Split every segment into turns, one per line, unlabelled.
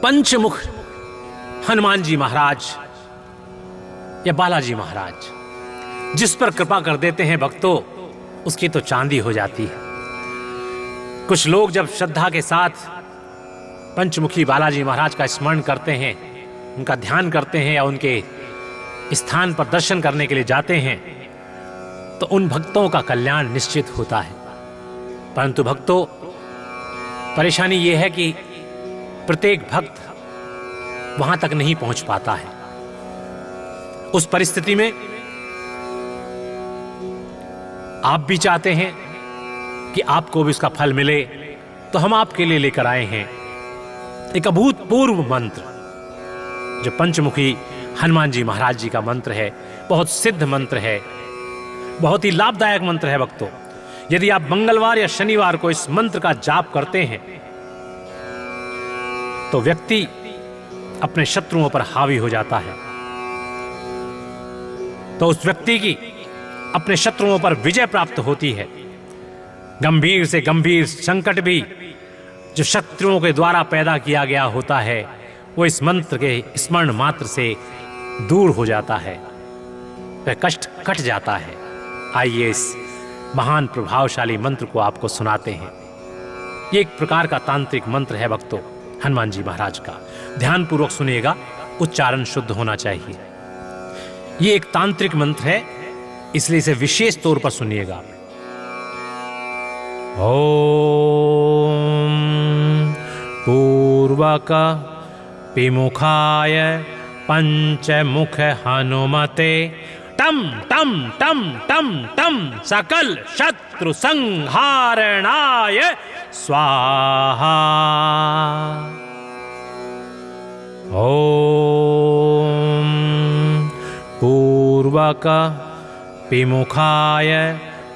पंचमुख हनुमान जी महाराज या बालाजी महाराज जिस पर कृपा कर देते हैं भक्तों, उसकी तो चांदी हो जाती है। कुछ लोग जब श्रद्धा के साथ पंचमुखी बालाजी महाराज का स्मरण करते हैं, उनका ध्यान करते हैं या उनके स्थान पर दर्शन करने के लिए जाते हैं, तो उन भक्तों का कल्याण निश्चित होता है। परंतु भक्तों, परेशानी यह है कि प्रत्येक भक्त वहां तक नहीं पहुंच पाता है। उस परिस्थिति में आप भी चाहते हैं कि आपको भी इसका फल मिले, तो हम आपके लिए लेकर आए हैं एक अभूतपूर्व मंत्र, जो पंचमुखी हनुमान जी महाराज जी का मंत्र है। बहुत सिद्ध मंत्र है, बहुत ही लाभदायक मंत्र है भक्तों। यदि आप मंगलवार या शनिवार को इस मंत्र का जाप करते हैं तो व्यक्ति अपने शत्रुओं पर हावी हो जाता है, तो उस व्यक्ति की अपने शत्रुओं पर विजय प्राप्त होती है। गंभीर से गंभीर संकट भी जो शत्रुओं के द्वारा पैदा किया गया होता है, वो इस मंत्र के स्मरण मात्र से दूर हो जाता है, वह कष्ट कट जाता है। आइए इस महान प्रभावशाली मंत्र को आपको सुनाते हैं। ये एक प्रकार का तांत्रिक मंत्र है भक्तों, हनुमान जी महाराज का। ध्यानपूर्वक सुनिएगा, उच्चारण शुद्ध होना चाहिए। ये एक तांत्रिक मंत्र है, इसलिए इसे विशेष तौर पर सुनिएगा। ओम पूर्वक विमुखाय पंचमुख हनुमते टम टम टम टम टम सकल शत्रु संहारणाय स्वाहा। ओम पूर्वक विमुखाय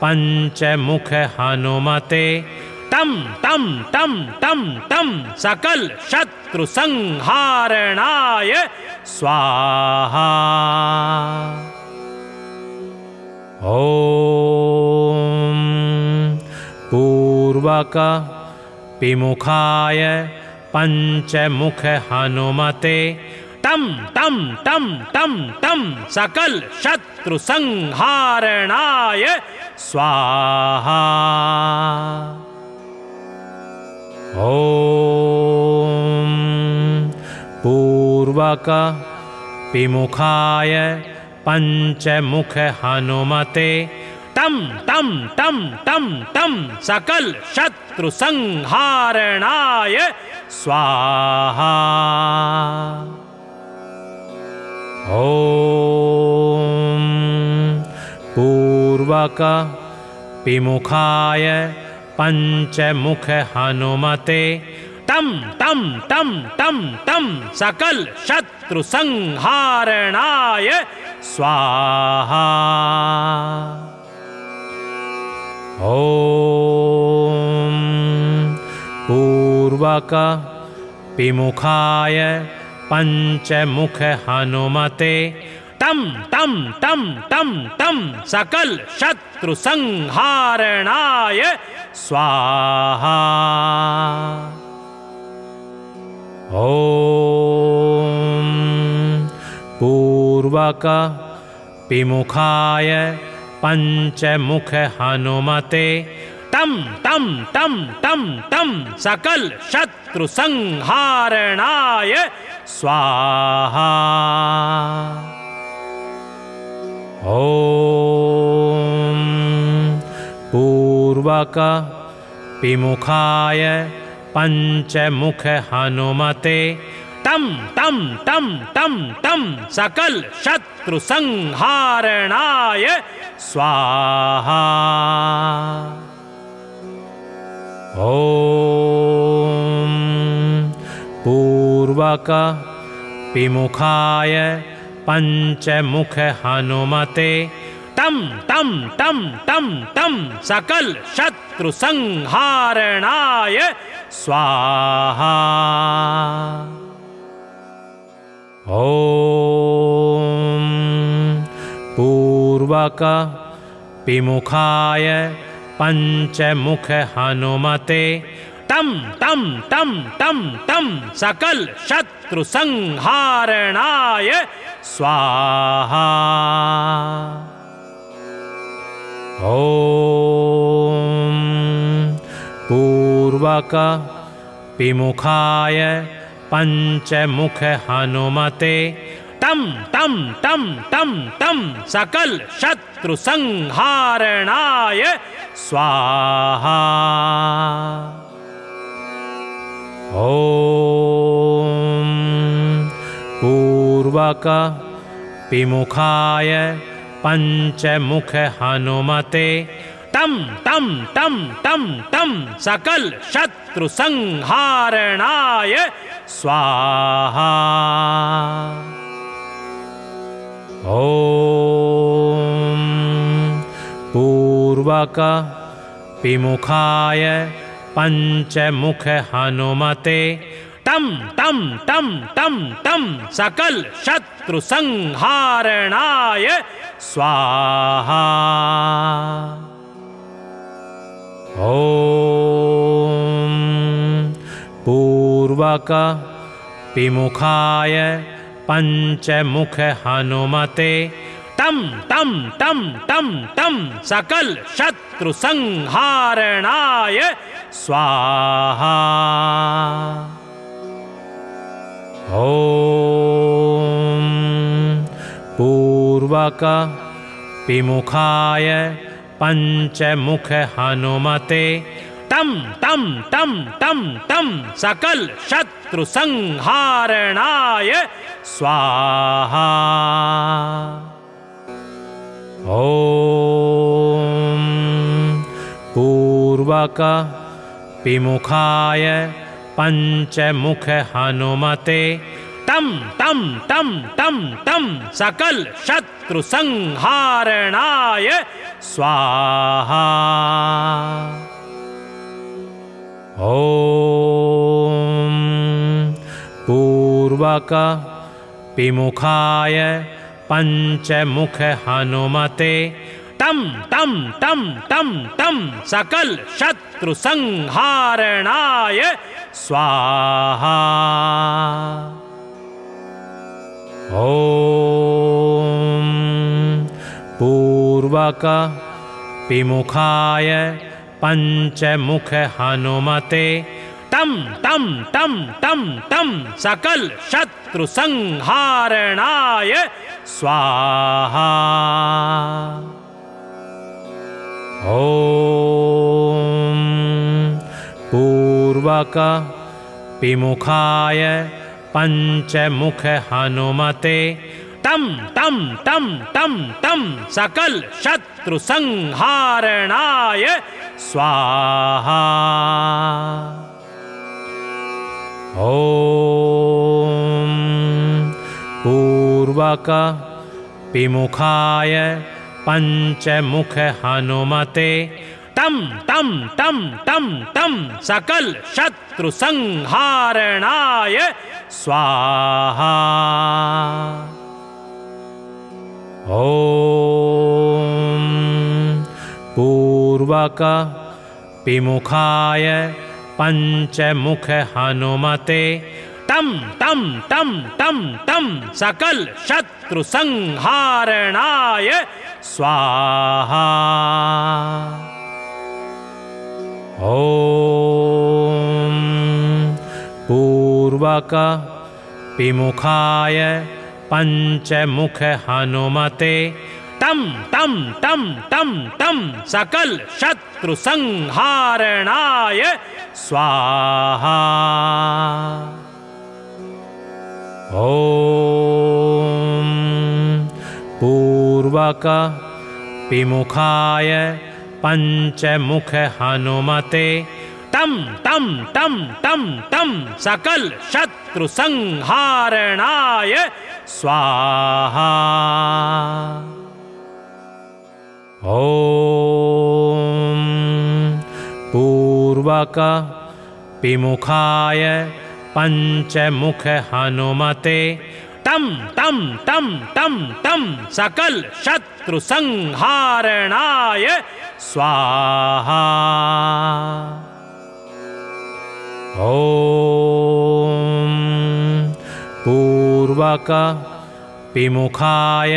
पंचमुख हनुमते टम टम टम टम टम सकल शत्रु संहारणाय स्वाहा। ओम पूर्वक विमुखाय पंचमुख हनुमते टम टम टम टम टम सकल शत्रु संहारणाय स्वाहा। ओम पूर्वक विमुखाय पंचमुख हनुमते टम टम टम टम टम सकल शत्रु संहारणाय स्वाहा। ओम पूर्वक विमुखाय पंचमुख हनुमते टम टम टम टम टम सकल शत्रु संहारणाय स्वाहा। ओम पूर्वक विमुखाय पंचमुख हनुमते टम टम टम टम टम सकल शत्रु संहारणाय स्वाहा। ओम पूर्वक विमुखाय पंचमुख हनुमते टम टम टम टम टम सकल शत्रु संहारणाय स्वाहा। ओम पूर्वक विमुखाय पंचमुख हनुमते टम टम टम टम टम सकल शत्रु संहारणाय स्वाहा। ओम पूर्वक विमुखाय पंचमुख हनुमते टम टम टम टम टम सकल शत्रु संहारणाय स्वाहा। ओम पूर्वक विमुखाय पंचमुख हनुमते टम टम टम टम टम सकल शत्रु संहारणाय स्वाहा। ओम पूर्वक विमुखाय पंचमुख हनुमते टम टम टम टम टम सकल शत्रु संहारणाय स्वाहा। ओम पूर्वक विमुखाय पंचमुख हनुमते टम टम टम टम टम सकल शत्रु संहारणाय स्वाहा। ओम पूर्वक विमुखाय पंचमुख हनुमते टम टम टम टम टम सकल शत्रु संहारणाय स्वाहा। ओम पूर्वक विमुखाय पंचमुख हनुमते टम टम टम टम टम सकल शत्रु संहारणाय स्वाहा। ओम पूर्वक विमुखाय पंचमुख हनुमते टम टम टम टम टम सकल शत्रु संहारणाय स्वाहा। ओम पूर्वक विमुखाय पंचमुख हनुमते टम टम टम टम टम सकल शत्रु संहारणाय स्वाहा। ओम पूर्वक विमुखाय पंचमुख हनुमते टम टम टम टम टम सकल शत्रु संहारणाय स्वाहा। ओम पूर्वक विमुखाय पंचमुख हनुमते टम टम टम टम टम सकल शत्रु संहारणाय स्वाहा। ओम पूर्वक विमुखाय पंचमुख हनुमते टम टम टम टम टम सकल शत्रु संहारणाय स्वाहा। ओम पूर्वक विमुखाय पंचमुख हनुमते टम टम टम टम टम सकल शत्रु संहारणाय स्वाहा। ओम पूर्वक विमुखाय पंचमुख हनुमते टम टम टम टम टम सकल शत्रु संहारणाय स्वाहा। ओम पूर्वक विमुखाय पंचमुख हनुमते टम टम टम टम टम सकल शत्रु संहारणाय स्वाहा। ओम पूर्वक विमुखाय पंचमुख हनुमते टम टम टम टम टम सकल शत्रु संहारणाय स्वाहा। ओम पूर्वक विमुखाय पंचमुख हनुमते टम टम टम टम टम सकल शत्रु संहारणाय स्वाहा। ॐ पूर्वक विमुखाय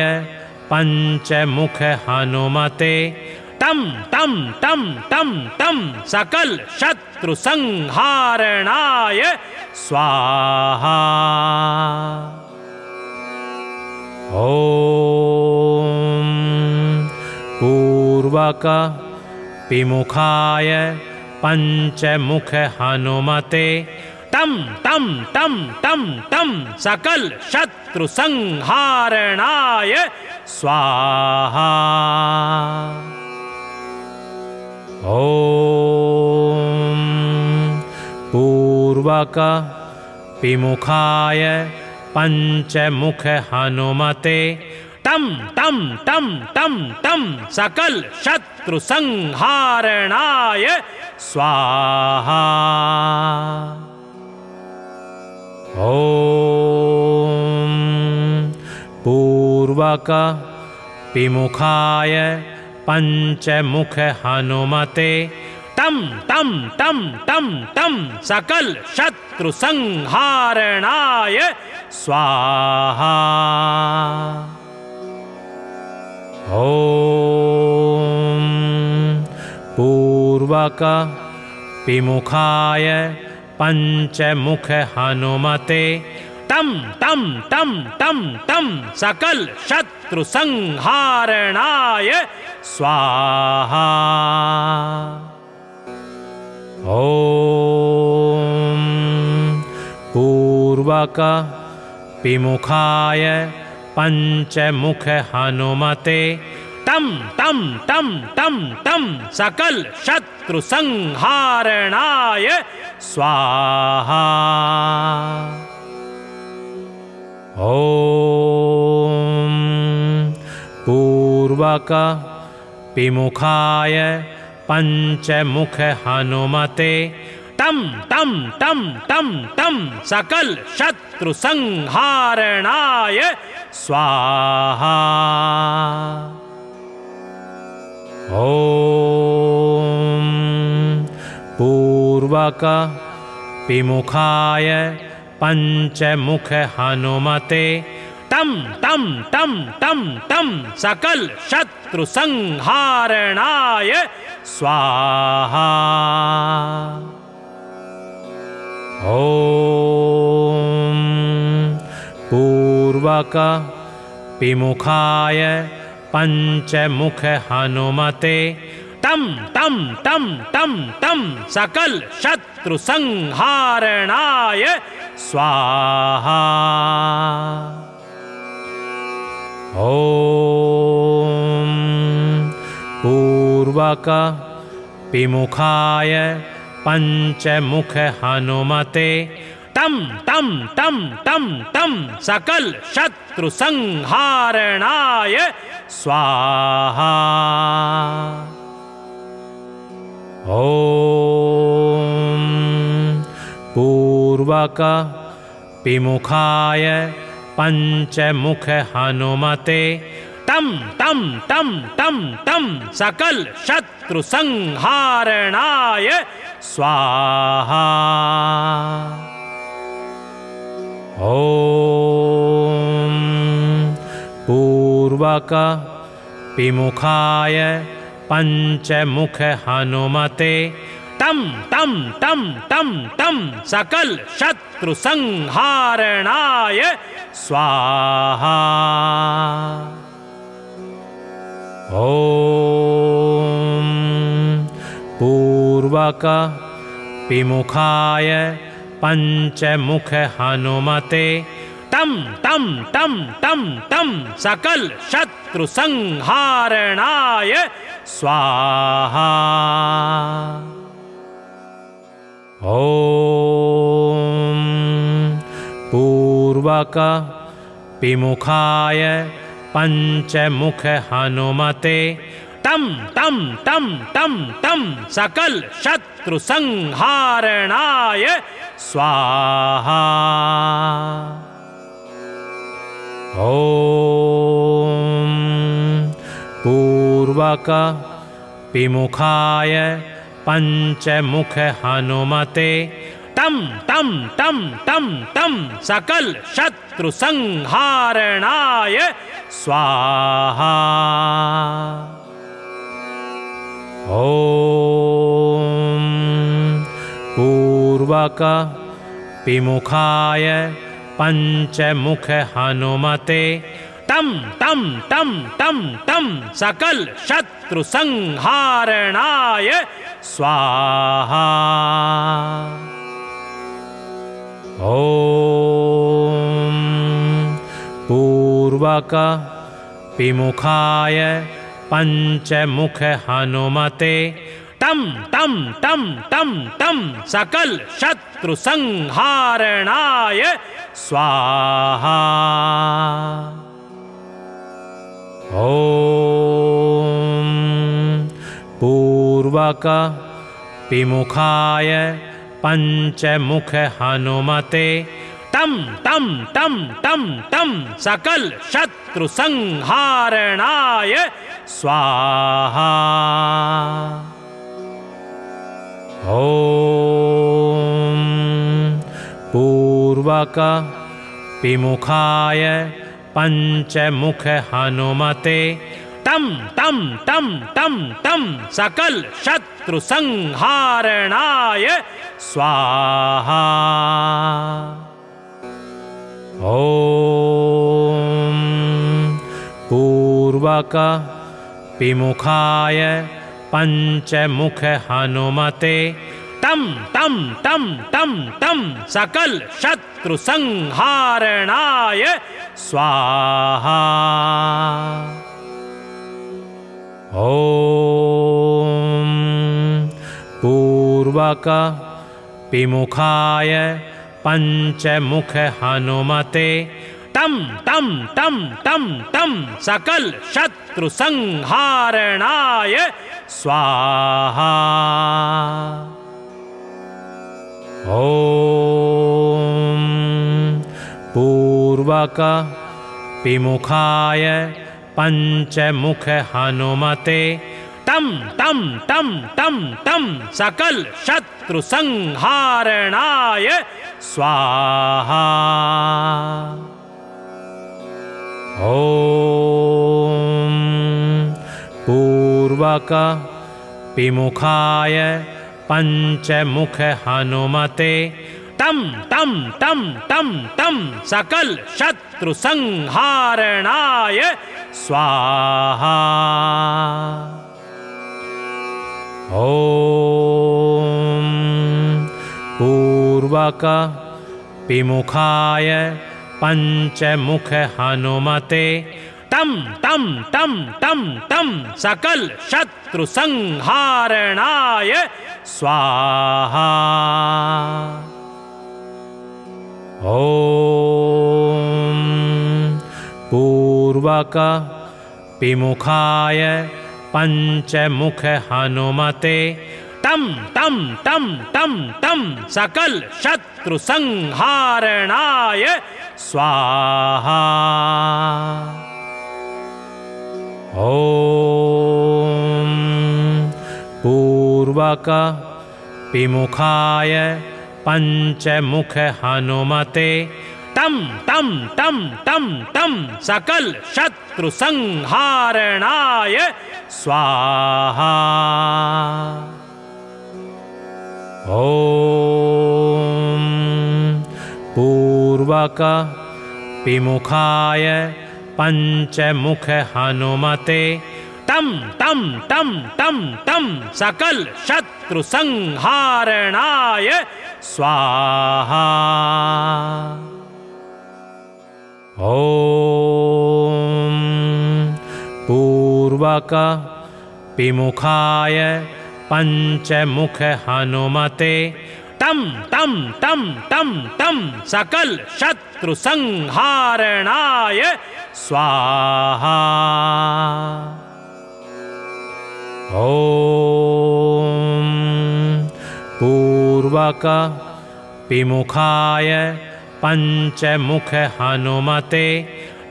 पंचमुख हनुमते तं तं तं तं तं सकल शत्रु संहारणाय स्वाहा। ॐ पूर्वक विमुखाय पंचमुख हनुमते तं तं तं तं तं सकल शत्रु संहारणाय स्वाहा। ॐ पूर्वक विमुखाय पंचमुख हनुमते तं तं तं तं तं सकल शत्रु संहारणाय स्वाहा। ॐ पूर्वक विमुखाय पंचमुख हनुमते तं तं तं तं तं सकल शत्रु संहारणाय स्वाहा। ॐ पूर्वक विमुखाय पंचमुख हनुमते तं तं तं तं तं सकल शत्रु संहारणाय स्वाहा। ॐ पूर्वक विमुखाय पंचमुख हनुमते तं तं तं तं तं सकल शत्रु संहारणाय स्वाहा। ॐ पूर्वक विमुखाय पंचमुख हनुमते तं तं तं तं तं सकल शत्रु संहारणाय स्वाहा। ॐ पूर्वक विमुखाय पंचमुख हनुमते तं तं तं तं तं सकल शत्रु संहारणाय स्वाहा। ॐ पूर्वक विमुखाय पंचमुख हनुमते तं तं तं तं तं सकल शत्रु संहारणाय स्वाहा। ॐ पूर्वक विमुखाय पंचमुख हनुमते तं तं तं तं तं सकल शत्रु संहारणाय स्वाहा। ॐ पूर्वक विमुखाय पंचमुख हनुमते तं तं तं तं तं सकल शत्रु संहारणाय स्वाहा। ॐ पूर्वक विमुखाय पंचमुख हनुमते तं तं तं तं तं सकल शत्रु संहारणाय स्वाहा। ॐ पूर्वक विमुखाय पंचमुख हनुमते तं तं तं तं तं सकल शत्रु संहारणाय स्वाहा। ॐ पूर्वक विमुखाय पंचमुख हनुमते तं तं तं तं तं सकल शत्रु संहारणाय स्वाहा। ॐ पूर्वक विमुखाय पंचमुख हनुमते टम टम टम टम टम सकल शत्रु संहारणाय स्वाहा। ओम पूर्वक विमुखाय पंचमुख हनुमते टम टम टम टम टम सकल शत्रु संहारणाय स्वाहा। ओम पूर्वक विमुखाय पंचमुख हनुमते टम टम टम टम टम सकल शत्रु संहारणाय स्वाहा। ओम पूर्वक विमुखाय पंचमुख हनुमते टम टम टम टम टम सकल शत्रु संहारणाय स्वाहा। ओम पूर्वक विमुखाय पंचमुख हनुमते टम टम टम टम टम सकल शत्रु संहारणाय स्वाहा। ओम पूर्वक विमुखाय पंचमुख हनुमते टम टम टम टम टम सकल शत्रु संहारणाय स्वाहा। ओम पूर्वक विमुखाय पंचमुख हनुमते टम टम टम टम टम सकल शत्रु संहारणाय स्वाहा। ओम पूर्वक विमुखाय पंचमुख हनुमते टम टम टम टम टम सकल शत्रु संहारणाय स्वाहा। ओम पूर्वक विमुखाय पंचमुख हनुमते टम टम टम टम टम सकल शत्रु संहारणाय स्वाहा। ओम पूर्वक विमुखाय पंचमुख हनुमते टम टम टम टम टम सकल शत्रु संहारणाय स्वाहा। ओम पूर्वक विमुखाय पंचमुख हनुमते टम टम टम टम टम सकल शत्रु संहारणाय स्वाहा। ओम पूर्वक विमुखाय पंचमुख हनुमते टम टम टम टम टम सकल शत्रु संहारणाय स्वाहा। ओम पूर्वक विमुखाय पंचमुख हनुमते टम टम टम टम टम सकल शत्रु संहारणाय स्वाहा। ओम पूर्वक विमुखाय पंचमुख हनुमते टम टम टम टम टम सकल शत्रु संहारणाय स्वाहा। ओम पूर्वक विमुखाय पंचमुख हनुमते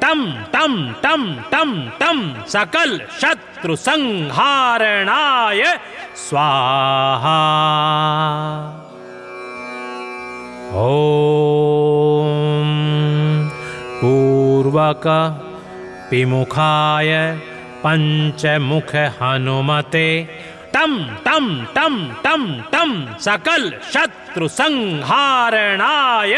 टम टम टम टम टम सकल शत्रु संहारणाय स्वाहा। ओम पूर्वक विमुखाय पंचमुख हनुमते टम टम टम टम टम सकल शत्रु संहारणाय